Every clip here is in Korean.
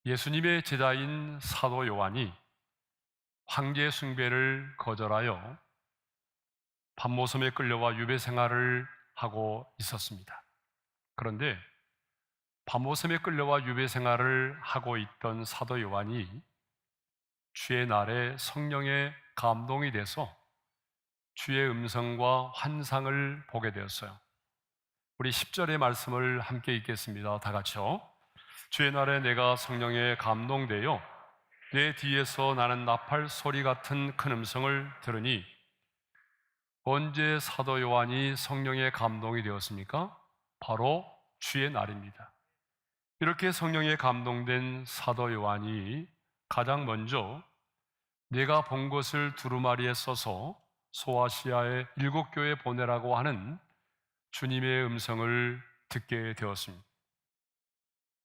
예수님의 제자인 사도 요한이 황제 숭배를 거절하여 밤모섬에 끌려와 유배 생활을 하고 있었습니다. 그런데 밤모섬에 끌려와 유배 생활을 하고 있던 사도 요한이 주의 날에 성령의 감동이 돼서 주의 음성과 환상을 보게 되었어요. 우리 10절의 말씀을 함께 읽겠습니다. 다 같이요. 주의 날에 내가 성령에 감동되어 내 뒤에서 나는 나팔 소리 같은 큰 음성을 들으니, 언제 사도 요한이 성령에 감동이 되었습니까? 바로 주의 날입니다. 이렇게 성령에 감동된 사도 요한이 가장 먼저 내가 본 것을 두루마리에 써서 소아시아의 7교회에 보내라고 하는 주님의 음성을 듣게 되었습니다.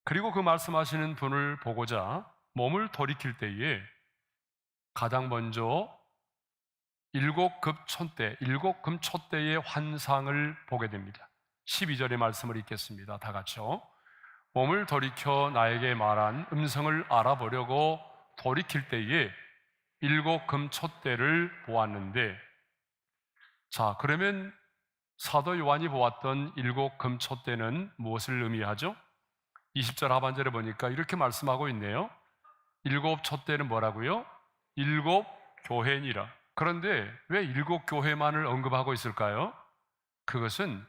그리고 그 말씀하시는 분을 보고자 몸을 돌이킬 때에 가장 먼저 일곱 금촛대의 환상을 보게 됩니다. 12절의 말씀을 읽겠습니다. 다 같이요. 몸을 돌이켜 나에게 말한 음성을 알아보려고 돌이킬 때에 7금촛대를 보았는데, 자, 그러면 사도 요한이 보았던 7금촛대는 무엇을 의미하죠? 20절 하반절에 보니까 이렇게 말씀하고 있네요. 7촛대는 뭐라고요? 7교회니라. 그런데 왜 7교회만을 언급하고 있을까요? 그것은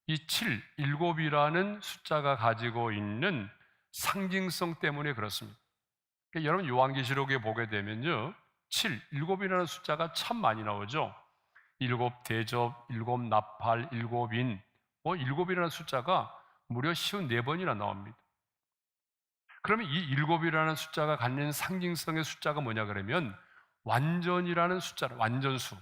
이 7이라는 숫자가 가지고 있는 상징성 때문에 그렇습니다. 그러니까 여러분 요한계시록에 보게 되면요, 7이라는 숫자가 참 많이 나오죠. 7대접, 7나팔, 7인, 7이라는 숫자가 무려 54번이나 나옵니다. 그러면 이 7이라는 숫자가 갖는 상징성의 숫자가 뭐냐 그러면 완전이라는 숫자를, 완전수.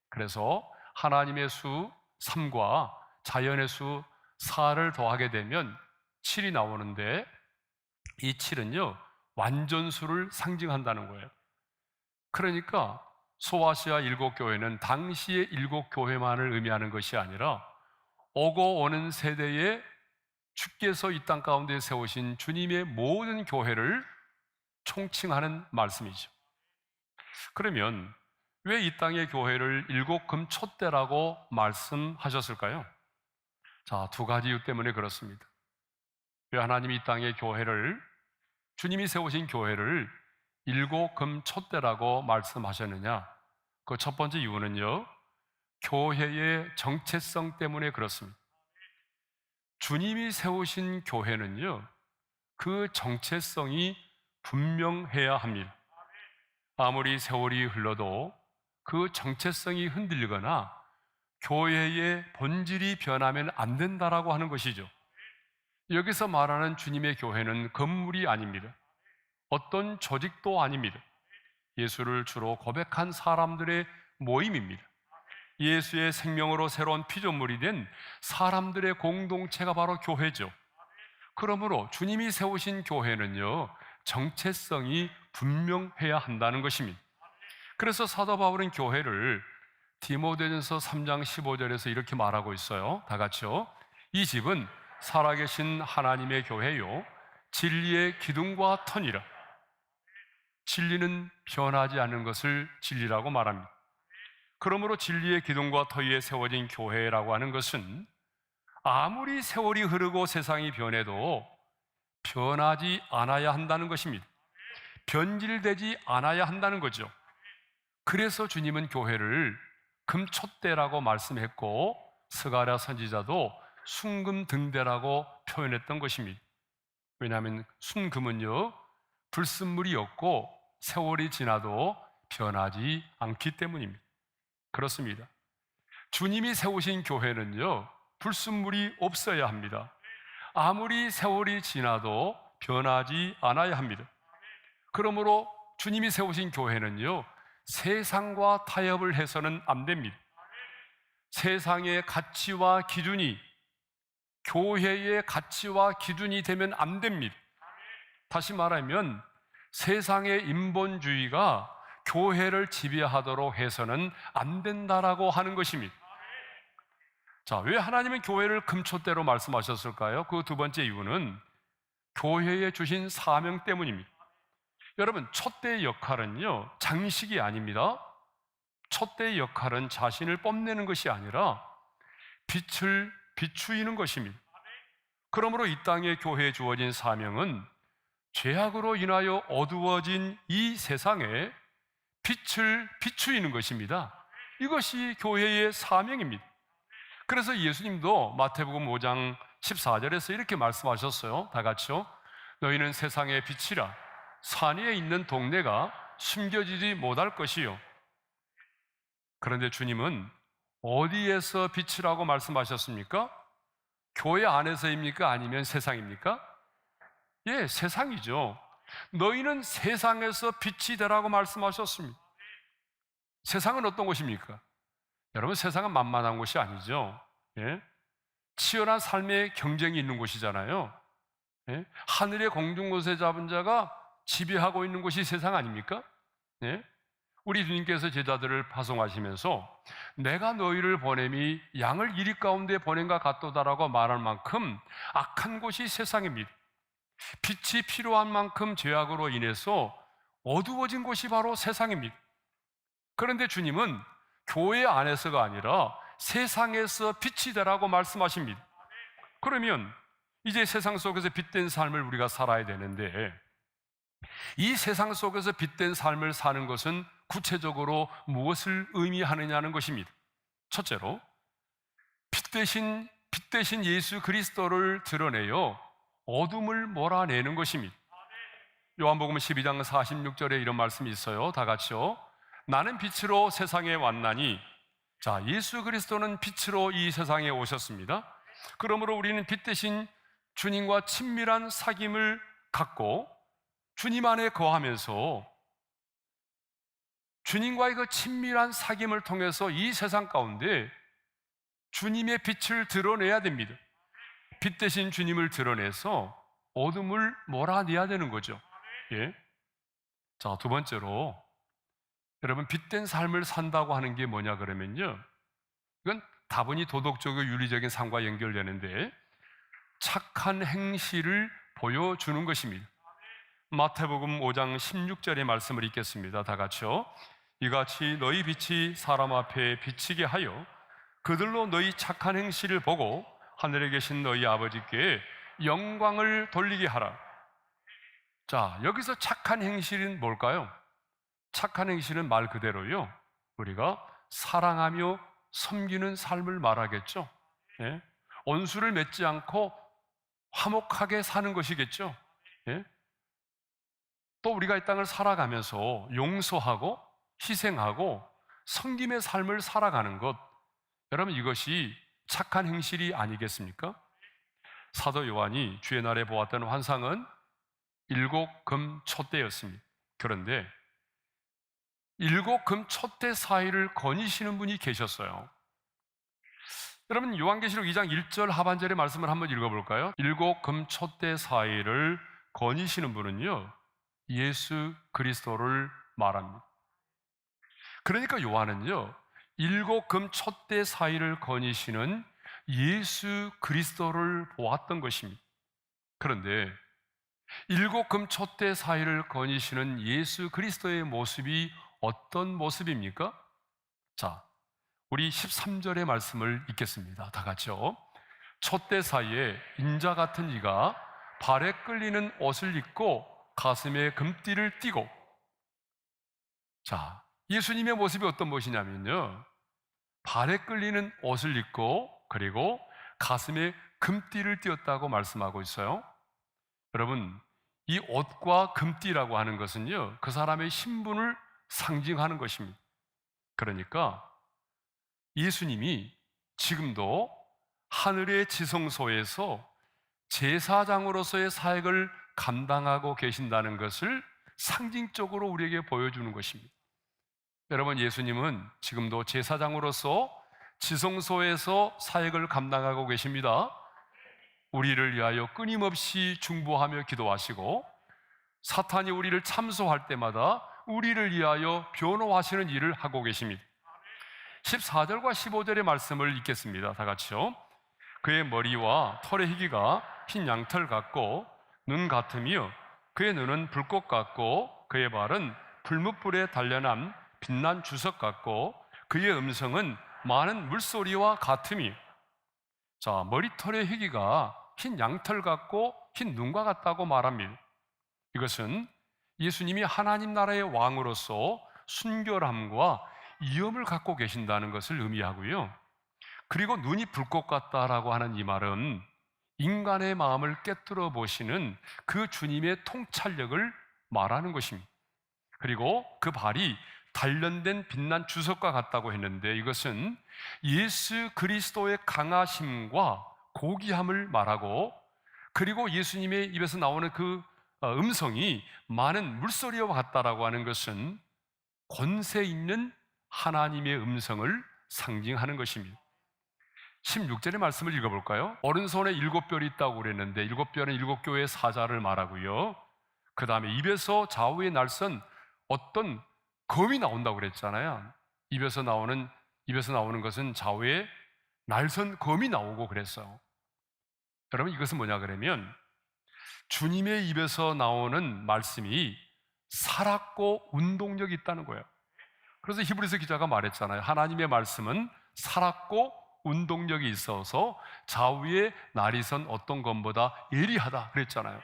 그래서 하나님의 수 3과 자연의 수 4를 더하게 되면 7이 나오는데, 이 7은요 완전수를 상징한다는 거예요. 그러니까 소아시아 7교회는 당시의 7교회만을 의미하는 것이 아니라 오고 오는 세대에 주께서 이 땅 가운데 세우신 주님의 모든 교회를 총칭하는 말씀이죠. 그러면 왜 이 땅의 교회를 7금촛대라고 말씀하셨을까요? 자, 두 가지 이유 때문에 그렇습니다. 왜 하나님이 이 땅의 교회를, 주님이 세우신 교회를 7금촛대라고 말씀하셨느냐? 그 첫 번째 이유는요, 교회의 정체성 때문에 그렇습니다. 주님이 세우신 교회는요, 그 정체성이 분명해야 합니다. 아무리 세월이 흘러도 그 정체성이 흔들리거나 교회의 본질이 변하면 안 된다라고 하는 것이죠. 여기서 말하는 주님의 교회는 건물이 아닙니다. 어떤 조직도 아닙니다. 예수를 주로 고백한 사람들의 모임입니다. 예수의 생명으로 새로운 피조물이 된 사람들의 공동체가 바로 교회죠. 그러므로 주님이 세우신 교회는요, 정체성이 분명해야 한다는 것입니다. 그래서 사도 바울은 교회를 디모데전서 3장 15절에서 이렇게 말하고 있어요. 다 같이요. 이 집은 살아계신 하나님의 교회요, 진리의 기둥과 터니라. 진리는 변하지 않는 것을 진리라고 말합니다. 그러므로 진리의 기둥과 터 위에 세워진 교회라고 하는 것은 아무리 세월이 흐르고 세상이 변해도 변하지 않아야 한다는 것입니다. 변질되지 않아야 한다는 거죠. 그래서 주님은 교회를 금촛대라고 말씀했고, 스가랴 선지자도 순금등대라고 표현했던 것입니다. 왜냐하면 순금은요, 불순물이 없고 세월이 지나도 변하지 않기 때문입니다. 그렇습니다. 주님이 세우신 교회는요, 불순물이 없어야 합니다. 아무리 세월이 지나도 변하지 않아야 합니다. 그러므로 주님이 세우신 교회는요, 세상과 타협을 해서는 안 됩니다. 세상의 가치와 기준이 교회의 가치와 기준이 되면 안 됩니다. 다시 말하면 세상의 인본주의가 교회를 지배하도록 해서는 안 된다라고 하는 것입니다. 자, 왜 하나님은 교회를 금촛대로 말씀하셨을까요? 그 두 번째 이유는 교회에 주신 사명 때문입니다. 여러분, 촛대의 역할은요, 장식이 아닙니다. 촛대의 역할은 자신을 뽐내는 것이 아니라 빛을 비추이는 것입니다. 그러므로 이 땅에 교회에 주어진 사명은 죄악으로 인하여 어두워진 이 세상에 빛을 비추이는 것입니다. 이것이 교회의 사명입니다. 그래서 예수님도 마태복음 5장 14절에서 이렇게 말씀하셨어요. 다 같이요. 너희는 세상의 빛이라. 산 위에 있는 동네가 숨겨지지 못할 것이요. 그런데 주님은 어디에서 빛이라고 말씀하셨습니까? 교회 안에서입니까? 아니면 세상입니까? 예, 세상이죠. 너희는 세상에서 빛이 되라고 말씀하셨습니다. 세상은 어떤 곳입니까? 여러분, 세상은 만만한 곳이 아니죠. 예? 치열한 삶의 경쟁이 있는 곳이잖아요. 예? 하늘의 공중곳에 잡은 자가 지배하고 있는 곳이 세상 아닙니까? 예? 우리 주님께서 제자들을 파송하시면서 내가 너희를 보냄이 양을 이리 가운데 보낸과 같도다라고 말할 만큼 악한 곳이 세상입니다. 빛이 필요한 만큼 죄악으로 인해서 어두워진 곳이 바로 세상입니다. 그런데 주님은 교회 안에서가 아니라 세상에서 빛이 되라고 말씀하십니다. 그러면 이제 세상 속에서 빛된 삶을 우리가 살아야 되는데, 이 세상 속에서 빛된 삶을 사는 것은 구체적으로 무엇을 의미하느냐는 것입니다. 첫째로, 빛 대신 예수 그리스도를 드러내어 어둠을 몰아내는 것입니다. 요한복음 12장 46절에 이런 말씀이 있어요. 다 같이요. 나는 빛으로 세상에 왔나니. 자, 예수 그리스도는 빛으로 이 세상에 오셨습니다. 그러므로 우리는 빛 대신 주님과 친밀한 사귐을 갖고 주님 안에 거하면서 주님과의 그 친밀한 사귐을 통해서 이 세상 가운데 주님의 빛을 드러내야 됩니다. 빛 대신 주님을 드러내서 어둠을 몰아내야 되는 거죠. 예. 자, 두 번째로, 여러분, 빛된 삶을 산다고 하는 게 뭐냐 그러면요, 이건 다분히 도덕적이고 윤리적인 삶과 연결되는데 착한 행실을 보여주는 것입니다. 마태복음 5장 16절의 말씀을 읽겠습니다. 다 같이요. 이같이 너희 빛이 사람 앞에 비치게 하여 그들로 너희 착한 행실을 보고 하늘에 계신 너희 아버지께 영광을 돌리게 하라. 자, 여기서 착한 행실은 뭘까요? 착한 행실은 말 그대로요, 우리가 사랑하며 섬기는 삶을 말하겠죠. 예? 원수를 맺지 않고 화목하게 사는 것이겠죠. 예? 또 우리가 이 땅을 살아가면서 용서하고 희생하고 섬김의 삶을 살아가는 것, 여러분, 이것이 착한 행실이 아니겠습니까? 사도 요한이 주의 날에 보았던 환상은 7 금 촛대였습니다. 그런데 7 금 촛대 사이를 거니시는 분이 계셨어요. 여러분, 요한계시록 2장 1절 하반절의 말씀을 한번 읽어볼까요? 7 금 촛대 사이를 거니시는 분은요, 예수 그리스도를 말합니다. 그러니까 요한은요, 7 금 촛대 사이를 거니시는 예수 그리스도를 보았던 것입니다. 그런데 7 금 촛대 사이를 거니시는 예수 그리스도의 모습이 어떤 모습입니까? 자, 우리 13절의 말씀을 읽겠습니다. 다 같이요. 촛대 사이에 인자 같은 이가 발에 끌리는 옷을 입고 가슴에 금띠를 띠고. 자, 예수님의 모습이 어떤 모습이냐면요, 발에 끌리는 옷을 입고 그리고 가슴에 금띠를 띠었다고 말씀하고 있어요. 여러분, 이 옷과 금띠라고 하는 것은요, 그 사람의 신분을 상징하는 것입니다. 그러니까 예수님이 지금도 하늘의 지성소에서 제사장으로서의 사역을 감당하고 계신다는 것을 상징적으로 우리에게 보여주는 것입니다. 여러분, 예수님은 지금도 제사장으로서 지성소에서 사역을 감당하고 계십니다. 우리를 위하여 끊임없이 중보하며 기도하시고 사탄이 우리를 참소할 때마다 우리를 위하여 변호하시는 일을 하고 계십니다. 14절과 15절의 말씀을 읽겠습니다. 다 같이요. 그의 머리와 털의 희기가 흰 양털 같고 눈 같으며 그의 눈은 불꽃 같고 그의 발은 풀무불에 단련한 빛난 주석 같고 그의 음성은 많은 물소리와 같으며. 자, 머리털의 희기가 흰 양털 같고 흰 눈과 같다고 말합니다. 이것은 예수님이 하나님 나라의 왕으로서 순결함과 이음을 갖고 계신다는 것을 의미하고요. 그리고 눈이 불꽃 같다라고 하는 이 말은 인간의 마음을 꿰뚫어 보시는 그 주님의 통찰력을 말하는 것입니다. 그리고 그 발이 단련된 빛난 주석과 같다고 했는데, 이것은 예수 그리스도의 강하심과 고귀함을 말하고, 그리고 예수님의 입에서 나오는 그 음성이 많은 물소리와 같다라고 하는 것은 권세 있는 하나님의 음성을 상징하는 것입니다. 16절의 말씀을 읽어볼까요? 오른손에 7뼈이 있다고 그랬는데 7뼈는 7교회의 사자를 말하고요. 그 다음에 입에서 좌우에 날선 어떤 검이 나온다고 그랬잖아요. 입에서 나오는 것은 좌우에 날선 검이 나오고 그랬어요. 여러분, 이것은 뭐냐 그러면 주님의 입에서 나오는 말씀이 살았고 운동력이 있다는 거예요. 그래서 히브리서 기자가 말했잖아요. 하나님의 말씀은 살았고 운동력이 있어서 좌우에 날이 선 어떤 검보다 예리하다 그랬잖아요.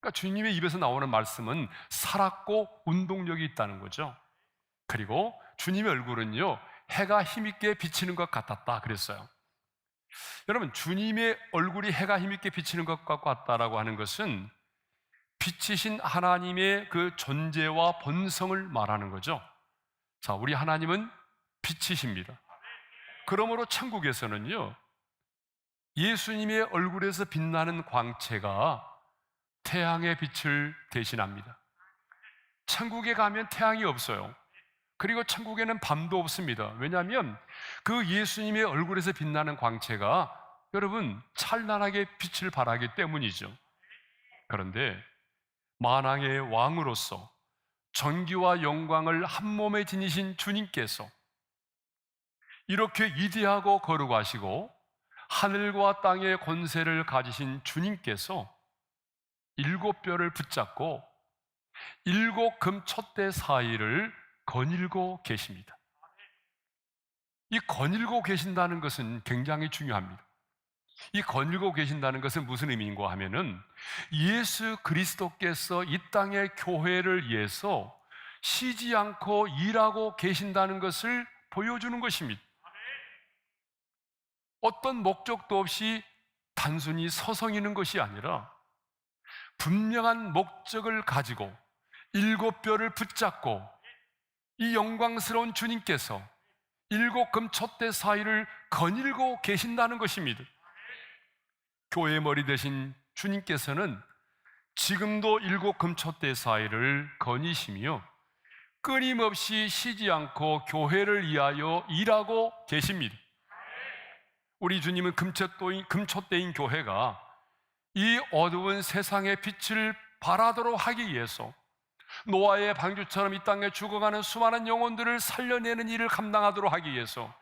그러니까 주님의 입에서 나오는 말씀은 살았고 운동력이 있다는 거죠. 그리고 주님의 얼굴은요, 해가 힘있게 비치는 것 같았다 그랬어요. 여러분, 주님의 얼굴이 해가 힘있게 비치는 것 같다라고 하는 것은 빛이신 하나님의 그 존재와 본성을 말하는 거죠. 자, 우리 하나님은 빛이십니다. 그러므로 천국에서는요, 예수님의 얼굴에서 빛나는 광채가 태양의 빛을 대신합니다. 천국에 가면 태양이 없어요. 그리고 천국에는 밤도 없습니다. 왜냐하면 그 예수님의 얼굴에서 빛나는 광채가 여러분 찬란하게 빛을 발하기 때문이죠. 그런데 만왕의 왕으로서 전기와 영광을 한 몸에 지니신 주님께서 이렇게 위대하고 거룩하시고 하늘과 땅의 권세를 가지신 주님께서 7뼈를 붙잡고 7금 촛대 사이를 거닐고 계십니다. 이 거닐고 계신다는 것은 굉장히 중요합니다. 이 거닐고 계신다는 것은 무슨 의미인가 하면은 예수 그리스도께서 이 땅의 교회를 위해서 쉬지 않고 일하고 계신다는 것을 보여주는 것입니다. 어떤 목적도 없이 단순히 서성이는 것이 아니라 분명한 목적을 가지고 7뼈를 붙잡고 이 영광스러운 주님께서 7금 촛대 사이를 거닐고 계신다는 것입니다. 교회의 머리 되신 주님께서는 지금도 7금 촛대 사이를 거니시며 끊임없이 쉬지 않고 교회를 위하여 일하고 계십니다. 우리 주님은 금촛대인 교회가 이 어두운 세상의 빛을 발하도록 하기 위해서 노아의 방주처럼 이 땅에 죽어가는 수많은 영혼들을 살려내는 일을 감당하도록 하기 위해서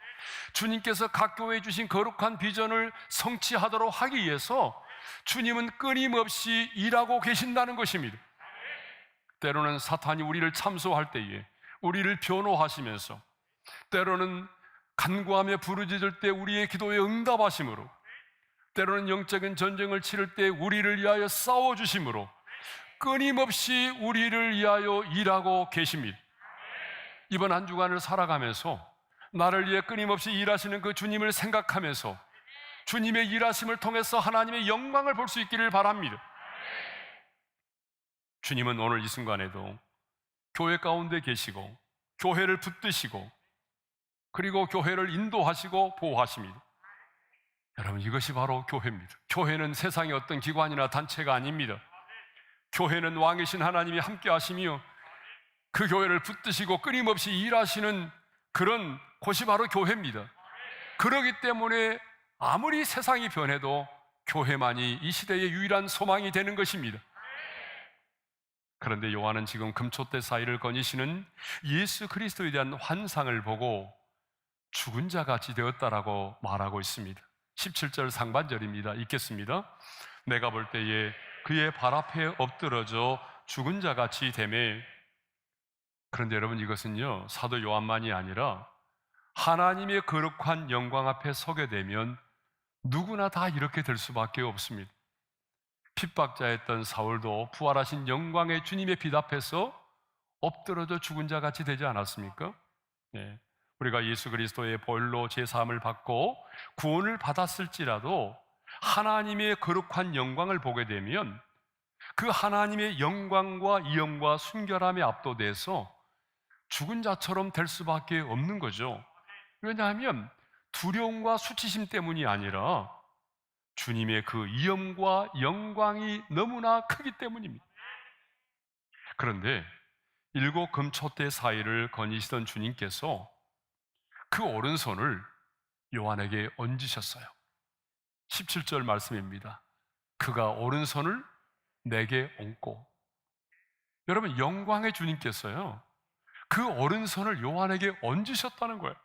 주님께서 각 교회에 주신 거룩한 비전을 성취하도록 하기 위해서 주님은 끊임없이 일하고 계신다는 것입니다. 때로는 사탄이 우리를 참소할 때에 우리를 변호하시면서, 때로는 간구하며 부르짖을 때 우리의 기도에 응답하심으로, 때로는 영적인 전쟁을 치를 때 우리를 위하여 싸워주심으로 끊임없이 우리를 위하여 일하고 계십니다. 이번 한 주간을 살아가면서 나를 위해 끊임없이 일하시는 그 주님을 생각하면서 주님의 일하심을 통해서 하나님의 영광을 볼 수 있기를 바랍니다. 주님은 오늘 이 순간에도 교회 가운데 계시고 교회를 붙드시고 그리고 교회를 인도하시고 보호하십니다. 여러분, 이것이 바로 교회입니다. 교회는 세상의 어떤 기관이나 단체가 아닙니다. 교회는 왕이신 하나님이 함께 하시며 그 교회를 붙드시고 끊임없이 일하시는 그런 곳이 바로 교회입니다. 그렇기 때문에 아무리 세상이 변해도 교회만이 이 시대의 유일한 소망이 되는 것입니다. 그런데 요한은 지금 금촛대 사이를 거니시는 예수 그리스도에 대한 환상을 보고 죽은 자 같이 되었다라고 말하고 있습니다. 17절 상반절입니다. 읽겠습니다. 내가 볼 때에 그의 발 앞에 엎드러져 죽은 자 같이 되매. 그런데 여러분, 이것은요 사도 요한만이 아니라 하나님의 거룩한 영광 앞에 서게 되면 누구나 다 이렇게 될 수밖에 없습니다. 핍박자였던 사울도 부활하신 영광의 주님의 빛 앞에서 엎드러져 죽은 자 같이 되지 않았습니까? 네. 우리가 예수 그리스도의 보혈로 제사함을 받고 구원을 받았을지라도 하나님의 거룩한 영광을 보게 되면 그 하나님의 영광과 이영과 순결함에 압도돼서 죽은 자처럼 될 수밖에 없는 거죠. 왜냐하면 두려움과 수치심 때문이 아니라 주님의 그 이엄과 영광이 너무나 크기 때문입니다. 그런데 일곱 금촛대 사이를 거니시던 주님께서 그 오른손을 요한에게 얹으셨어요. 17절 말씀입니다. 그가 오른손을 내게 얹고. 여러분, 영광의 주님께서요 그 오른손을 요한에게 얹으셨다는 거예요.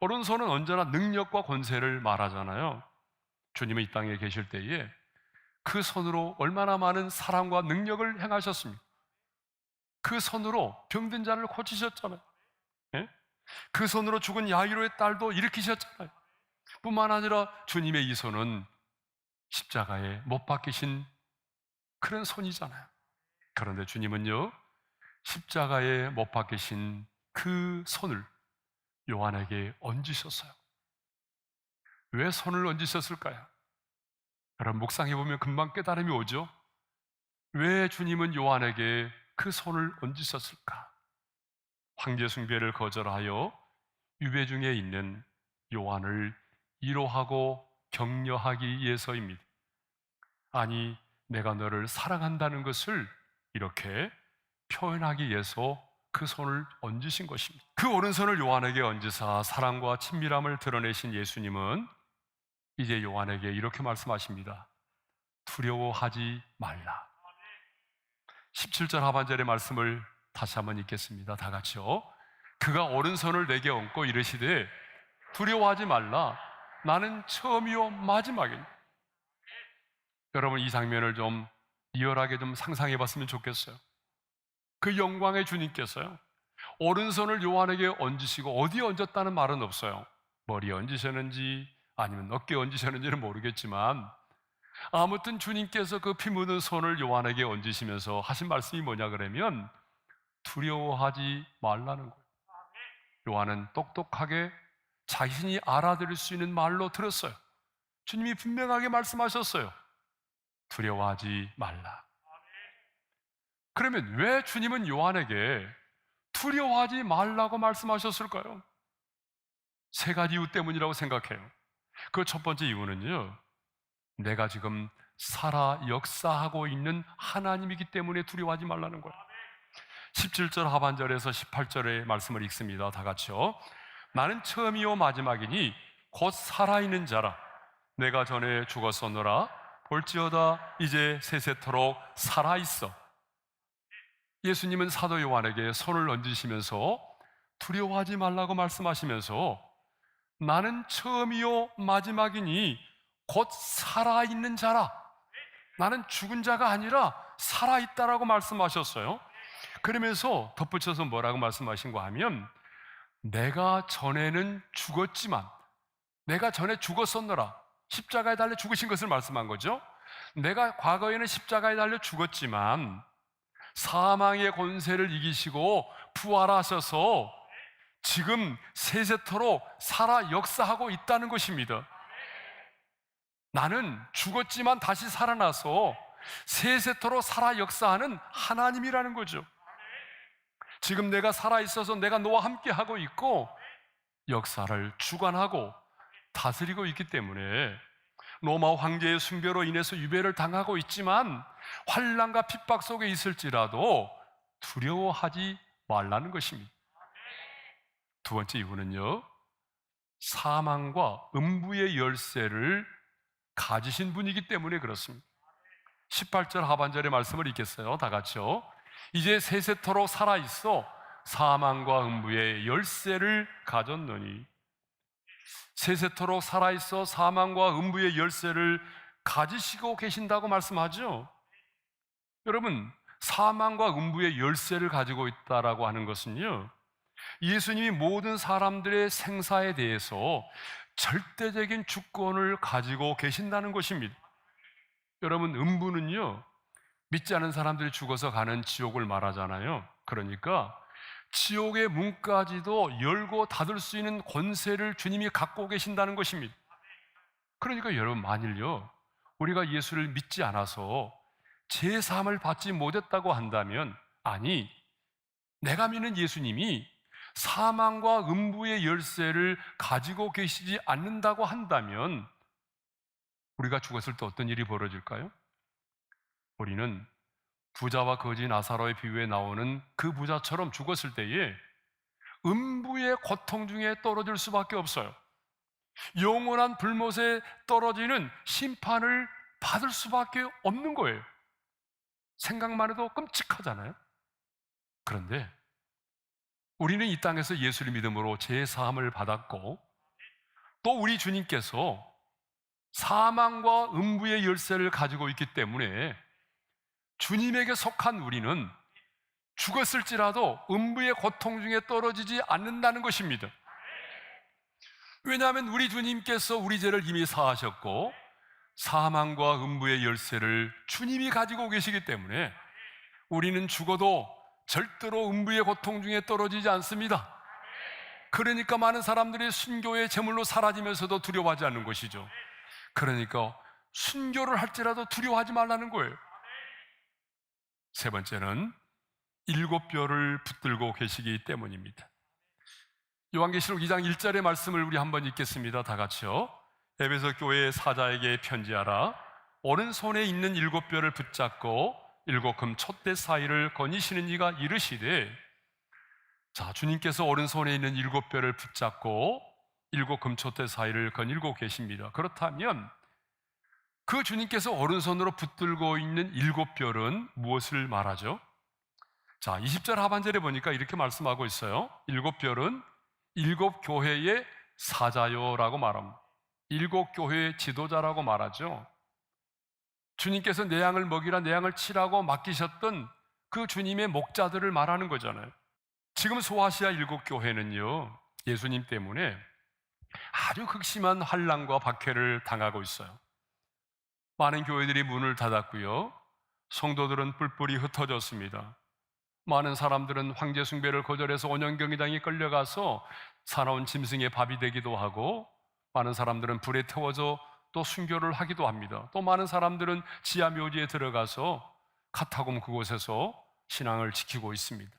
오른손은 언제나 능력과 권세를 말하잖아요. 주님은 이 땅에 계실 때에 그 손으로 얼마나 많은 사랑과 능력을 행하셨습니까? 그 손으로 병든 자를 고치셨잖아요. 예? 그 손으로 죽은 야이로의 딸도 일으키셨잖아요. 뿐만 아니라 주님의 이 손은 십자가에 못 박히신 그런 손이잖아요. 그런데 주님은요 십자가에 못 박히신 그 손을 요한에게 얹으셨어요. 왜 손을 얹으셨을까요? 여러분, 묵상해 보면 금방 깨달음이 오죠. 왜 주님은 요한에게 그 손을 얹으셨을까? 황제 숭배를 거절하여 유배 중에 있는 요한을 위로하고 격려하기 위해서입니다. 아니, 내가 너를 사랑한다는 것을 이렇게 표현하기 위해서 그 손을 얹으신 것입니다. 그 오른손을 요한에게 얹으사 사랑과 친밀함을 드러내신 예수님은 이제 요한에게 이렇게 말씀하십니다. 두려워하지 말라. 17절 하반절의 말씀을 다시 한번 읽겠습니다. 다 같이요. 그가 오른손을 내게 얹고 이르시되 두려워하지 말라. 나는 처음이요 마지막이니. 여러분, 이 장면을 좀 리얼하게 좀 상상해 봤으면 좋겠어요. 그 영광의 주님께서요 오른손을 요한에게 얹으시고, 어디에 얹었다는 말은 없어요. 머리에 얹으셨는지 아니면 어깨에 얹으셨는지는 모르겠지만 아무튼 주님께서 그 피 묻은 손을 요한에게 얹으시면서 하신 말씀이 뭐냐 그러면 두려워하지 말라는 거예요. 요한은 똑똑하게 자신이 알아들을 수 있는 말로 들었어요. 주님이 분명하게 말씀하셨어요. 두려워하지 말라. 그러면 왜 주님은 요한에게 두려워하지 말라고 말씀하셨을까요? 세 가지 이유 때문이라고 생각해요. 그 첫 번째 이유는요, 내가 지금 살아 역사하고 있는 하나님이기 때문에 두려워하지 말라는 거예요. 17절 하반절에서 18절의 말씀을 읽습니다. 다 같이요. 나는 처음이요 마지막이니 곧 살아있는 자라. 내가 전에 죽었었노라. 볼지어다 이제 세세토록 살아있어. 예수님은 사도 요한에게 손을 얹으시면서 두려워하지 말라고 말씀하시면서 나는 처음이요 마지막이니 곧 살아있는 자라. 나는 죽은 자가 아니라 살아있다라고 말씀하셨어요. 그러면서 덧붙여서 뭐라고 말씀하신 거 하면 내가 전에는 죽었지만, 내가 전에 죽었었노라. 십자가에 달려 죽으신 것을 말씀한 거죠. 내가 과거에는 십자가에 달려 죽었지만 사망의 권세를 이기시고 부활하셔서 지금 세세토록 살아 역사하고 있다는 것입니다. 나는 죽었지만 다시 살아나서 세세토록 살아 역사하는 하나님이라는 거죠. 지금 내가 살아있어서 내가 너와 함께 하고 있고 역사를 주관하고 다스리고 있기 때문에 로마 황제의 숭배로 인해서 유배를 당하고 있지만 환난과 핍박 속에 있을지라도 두려워하지 말라는 것입니다. 두 번째 이유는요, 사망과 음부의 열쇠를 가지신 분이기 때문에 그렇습니다. 18절 하반절의 말씀을 읽겠어요. 다 같이요. 이제 세세토록 살아있어 사망과 음부의 열쇠를 가졌노니. 세세토록 살아있어 사망과 음부의 열쇠를 가지시고 계신다고 말씀하죠. 여러분, 사망과 음부의 열쇠를 가지고 있다라고 하는 것은요, 예수님이 모든 사람들의 생사에 대해서 절대적인 주권을 가지고 계신다는 것입니다. 여러분, 음부는요, 믿지 않은 사람들이 죽어서 가는 지옥을 말하잖아요. 그러니까 지옥의 문까지도 열고 닫을 수 있는 권세를 주님이 갖고 계신다는 것입니다. 그러니까 여러분, 만일요 우리가 예수를 믿지 않아서 제사함을 받지 못했다고 한다면, 아니, 내가 믿는 예수님이 사망과 음부의 열쇠를 가지고 계시지 않는다고 한다면 우리가 죽었을 때 어떤 일이 벌어질까요? 우리는 부자와 거지 나사로의 비유에 나오는 그 부자처럼 죽었을 때에 음부의 고통 중에 떨어질 수밖에 없어요. 영원한 불못에 떨어지는 심판을 받을 수밖에 없는 거예요. 생각만 해도 끔찍하잖아요. 그런데 우리는 이 땅에서 예수를 믿음으로 제사함을 받았고, 또 우리 주님께서 사망과 음부의 열쇠를 가지고 있기 때문에 주님에게 속한 우리는 죽었을지라도 음부의 고통 중에 떨어지지 않는다는 것입니다. 왜냐하면 우리 주님께서 우리 죄를 이미 사하셨고 사망과 음부의 열쇠를 주님이 가지고 계시기 때문에 우리는 죽어도 절대로 음부의 고통 중에 떨어지지 않습니다. 그러니까 많은 사람들이 순교의 제물로 사라지면서도 두려워하지 않는 것이죠. 그러니까 순교를 할지라도 두려워하지 말라는 거예요. 세 번째는 일곱 뼈를 붙들고 계시기 때문입니다. 요한계시록 2장 1절의 말씀을 우리 한번 읽겠습니다. 다 같이요. 에베소 교회 사자에게 편지하라. 오른손에 있는 일곱 뼈를 붙잡고 일곱 금 촛대 사이를 거니시는 이가 이르시되, 자, 주님께서 오른손에 있는 일곱 뼈를 붙잡고 일곱 금 촛대 사이를 거닐고 계십니다. 그렇다면 그 주님께서 오른손으로 붙들고 있는 일곱 뼈는 무엇을 말하죠? 자, 20절 하반절에 보니까 이렇게 말씀하고 있어요. 일곱 뼈는 일곱 교회의 사자요라고 말합니다. 일곱 교회의 지도자라고 말하죠. 주님께서 내 양을 먹이라, 내 양을 치라고 맡기셨던 그 주님의 목자들을 말하는 거잖아요. 지금 소아시아 일곱 교회는요, 예수님 때문에 아주 극심한 환난과 박해를 당하고 있어요. 많은 교회들이 문을 닫았고요, 성도들은 뿔뿔이 흩어졌습니다. 많은 사람들은 황제 숭배를 거절해서 온영경기장에 끌려가서 사나운 짐승의 밥이 되기도 하고, 많은 사람들은 불에 태워져 또 순교를 하기도 합니다. 또 많은 사람들은 지하 묘지에 들어가서 카타콤 그곳에서 신앙을 지키고 있습니다.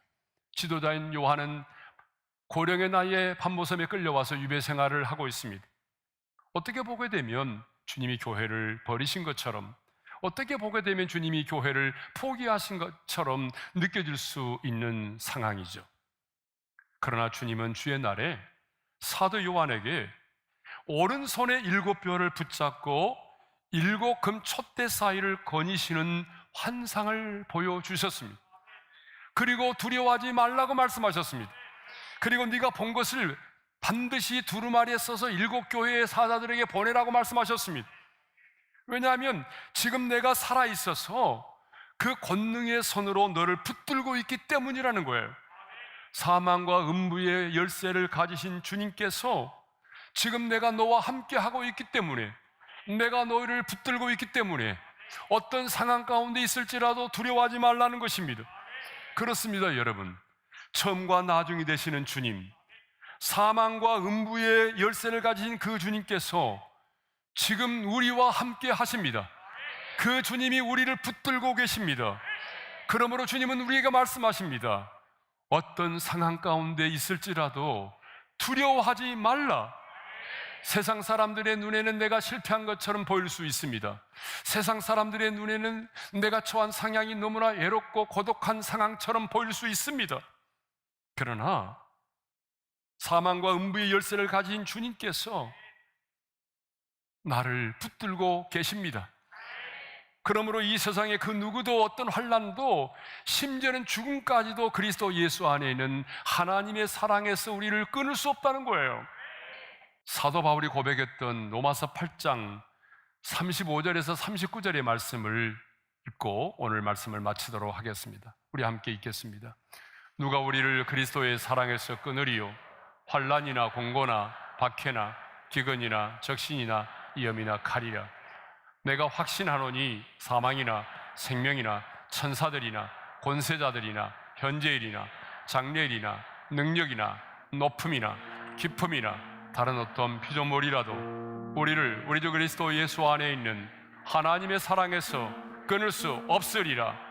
지도자인 요한은 고령의 나이에 판모섬에 끌려와서 유배 생활을 하고 있습니다. 어떻게 보게 되면 주님이 교회를 버리신 것처럼, 어떻게 보게 되면 주님이 교회를 포기하신 것처럼 느껴질 수 있는 상황이죠. 그러나 주님은 주의 날에 사도 요한에게 오른손에 일곱 뼈를 붙잡고 일곱 금 촛대 사이를 거니시는 환상을 보여주셨습니다. 그리고 두려워하지 말라고 말씀하셨습니다. 그리고 네가 본 것을 반드시 두루마리에 써서 일곱 교회의 사자들에게 보내라고 말씀하셨습니다. 왜냐하면 지금 내가 살아있어서 그 권능의 손으로 너를 붙들고 있기 때문이라는 거예요. 사망과 음부의 열쇠를 가지신 주님께서 지금 내가 너와 함께 하고 있기 때문에, 내가 너희를 붙들고 있기 때문에 어떤 상황 가운데 있을지라도 두려워하지 말라는 것입니다. 그렇습니다, 여러분. 처음과 나중이 되시는 주님, 사망과 음부의 열쇠를 가지신 그 주님께서 지금 우리와 함께 하십니다. 그 주님이 우리를 붙들고 계십니다. 그러므로 주님은 우리에게 말씀하십니다. 어떤 상황 가운데 있을지라도 두려워하지 말라. 세상 사람들의 눈에는 내가 실패한 것처럼 보일 수 있습니다. 세상 사람들의 눈에는 내가 처한 상황이 너무나 외롭고 고독한 상황처럼 보일 수 있습니다. 그러나 사망과 음부의 열쇠를 가진 주님께서 나를 붙들고 계십니다. 그러므로 이 세상의 그 누구도, 어떤 환난도, 심지어는 죽음까지도 그리스도 예수 안에 있는 하나님의 사랑에서 우리를 끊을 수 없다는 거예요. 사도 바울이 고백했던 로마서 8장 35절에서 39절의 말씀을 읽고 오늘 말씀을 마치도록 하겠습니다. 우리 함께 읽겠습니다. 누가 우리를 그리스도의 사랑에서 끊으리요? 환난이나 공고나 박해나 기근이나 적신이나 위험이나 칼이라. 내가 확신하노니 사망이나 생명이나 천사들이나 권세자들이나 현재일이나 장래일이나 능력이나 높음이나 깊음이나 다른 어떤 피조물이라도 우리를 우리 주 그리스도 예수 안에 있는 하나님의 사랑에서 끊을 수 없으리라.